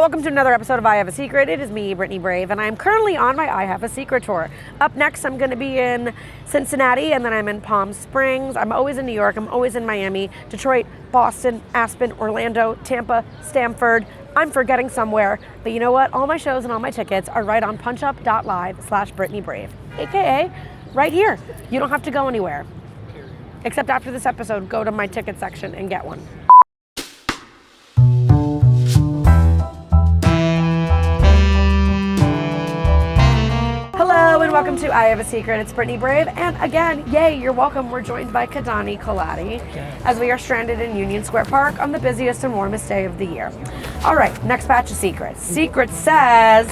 welcome to another episode of I Have a Secret. It is me, Brittany Brave, and I'm currently on my I Have a Secret tour. Up next, I'm going to be in Cincinnati, and then I'm in Palm Springs. I'm always in New York. I'm always in Miami, Detroit, Boston, Aspen, Orlando, Tampa, Stamford. I'm forgetting somewhere, but you know what? All my shows and all my tickets are right on punchup.live/BrittanyBrave, aka right here. You don't have to go anywhere. Except after this episode, go to my ticket section and get one. Hello and welcome to I Have a Secret. It's Brittany Brave, and again, yay, you're welcome. We're joined by Caliente as we are stranded in Union Square Park on the busiest and warmest day of the year. All right, next batch of secrets. Secret says...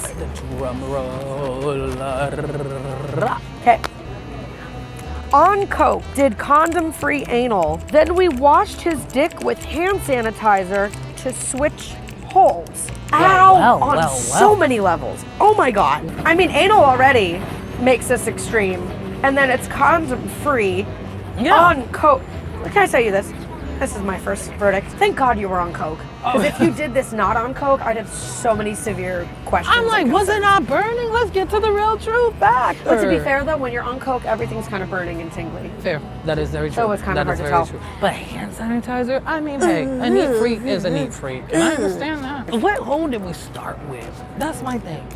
Drum roll. Okay. On coke, did condom-free anal. Then we washed his dick with hand sanitizer to switch holes. Ow! On so many levels. Oh my God. I mean, anal already makes this extreme. And then it's condom-free on coke. Can I tell you this? This is my first verdict. Thank God you were on coke. Because if you did this not on coke, I'd have so many severe questions. I'm like, was it not burning? Let's get to the real truth factor. But to be fair though, when you're on coke, everything's kind of burning and tingly. Fair. That is very true. So it's kind of hard to tell. True. But hand sanitizer, I mean, hey, a neat freak is a neat freak. And I understand that. What hole did we start with? That's my thing.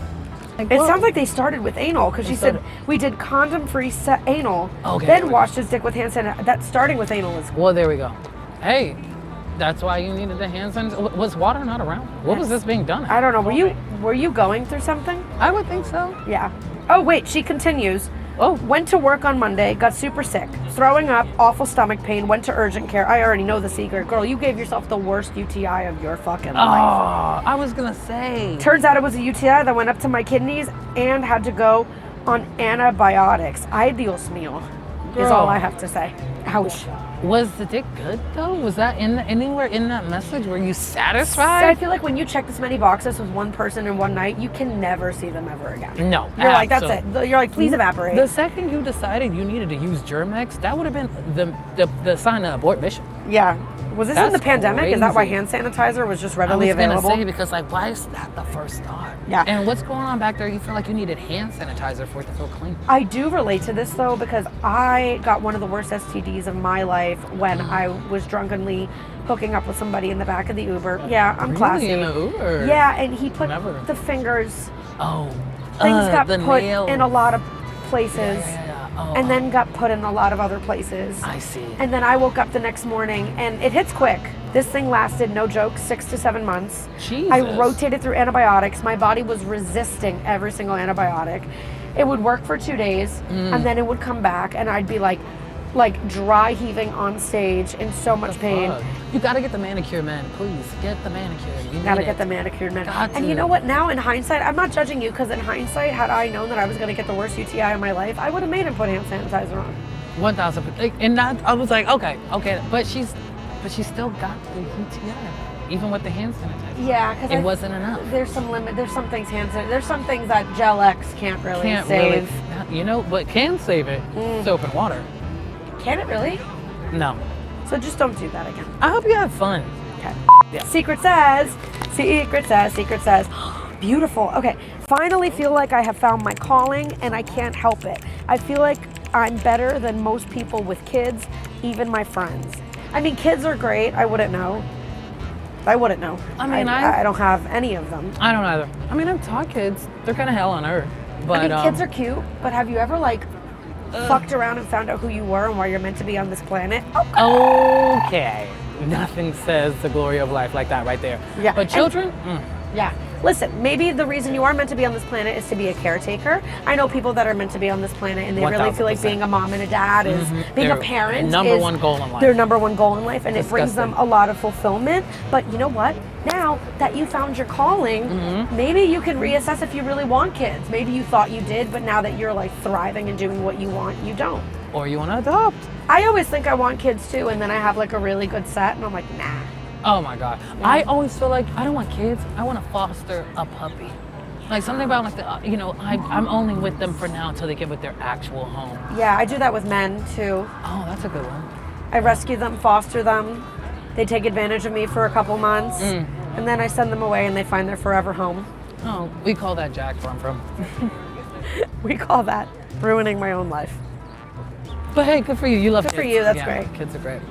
Like, it sounds like they started with anal because she said we did condom-free anal, then washed his dick with hand sanitizer. That starting with anal is... Well, there we go. Hey, that's why you needed the hand sanitizer. Was water not around? What was this being done at? I don't know. Were you going through something? I would think so. Yeah. Oh, wait. She continues. Oh. Went to work on Monday, got super sick, throwing up, awful stomach pain, went to urgent care. I already know the secret. Girl, you gave yourself the worst UTI of your fucking life. Oh, I was going to say. Turns out it was a UTI that went up to my kidneys and had to go on antibiotics. Ideos meal is all I have to say. Ouch. Was the dick good though? Was that anywhere in that message? Were you satisfied? So I feel like when you check this many boxes with one person in one night, you can never see them ever again. No. You're like, that's it. You're like, please evaporate. The second you decided you needed to use Germex, that would have been the sign of abort mission. Yeah. Was this in the pandemic? Is that why hand sanitizer was just readily available? I was going to say, because like, why is that the first thought? Yeah. And what's going on back there? You feel like you needed hand sanitizer for it to feel clean. I do relate to this though, because I got one of the worst STDs of my life when I was drunkenly hooking up with somebody in the back of the Uber. Yeah, I'm classy. In the Uber? Yeah, and he put the fingers. Oh. Things got put nails. in a lot of places. Yeah. Oh, and then got put in a lot of other places. I see. And then I woke up the next morning, and it hits quick. This thing lasted, no joke, 6 to 7 months. Jesus. I rotated through antibiotics. My body was resisting every single antibiotic. It would work for 2 days, and then it would come back, and I'd be like dry heaving on stage in so much pain. You gotta get the manicure, man. Please get the manicure. You gotta get the manicure, man. And you know what? Now in hindsight, I'm not judging you, because in hindsight, had I known that I was gonna get the worst UTI of my life, I would have made him put hand sanitizer on. 1,000%. And that, I was like, okay, but she still got the UTI, even with the hand sanitizer. Yeah, because it wasn't enough. There's some limit. There's some things there's some things that Gel X can't really save. You know, but can save it. Soap and water. Can it really? No. So just don't do that again. I hope you have fun. Okay. Yeah. Secret says. Beautiful. Okay. Finally feel like I have found my calling and I can't help it. I feel like I'm better than most people with kids, even my friends. I mean, kids are great. I wouldn't know. I mean, I don't have any of them. I don't either. I mean, I've taught kids. They're kind of hell on earth. But I mean, kids are cute, but have you ever fucked around and found out who you were and why you're meant to be on this planet? Okay. Nothing says the glory of life like that right there. Yeah. But children? Yeah. Listen, maybe the reason you are meant to be on this planet is to be a caretaker. I know people that are meant to be on this planet and they 1,000%. really feel like being a mom and a dad is being a parent. Number one goal in life. Their number one goal in life, and Disgusting. it brings them a lot of fulfillment. But you know what? Now that you found your calling, maybe you can reassess if you really want kids. Maybe you thought you did, but now that you're thriving and doing what you want, you don't. Or you want to adopt. I always think I want kids too, and then I have a really good set, and I'm like, nah. Oh my God. Yeah. I always feel like I don't want kids. I want to foster a puppy. Like something about I'm only with them for now until they get with their actual home. Yeah, I do that with men too. Oh, that's a good one. I rescue them, foster them. They take advantage of me for a couple months. and then I send them away and they find their forever home. Oh, we call that Jack from. We call that ruining my own life. But hey, good for you. You love Good kids. for you, that's Yeah, great. Kids are great.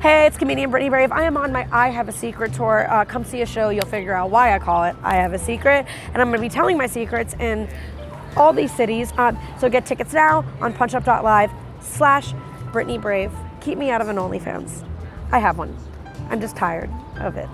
Hey, it's comedian Brittany Brave. I am on my I Have a Secret tour. Come see a show. You'll figure out why I call it I Have a Secret. And I'm going to be telling my secrets in all these cities. So get tickets now on punchup.live/Brittany Brave. Keep me out of an OnlyFans. I have one. I'm just tired of it.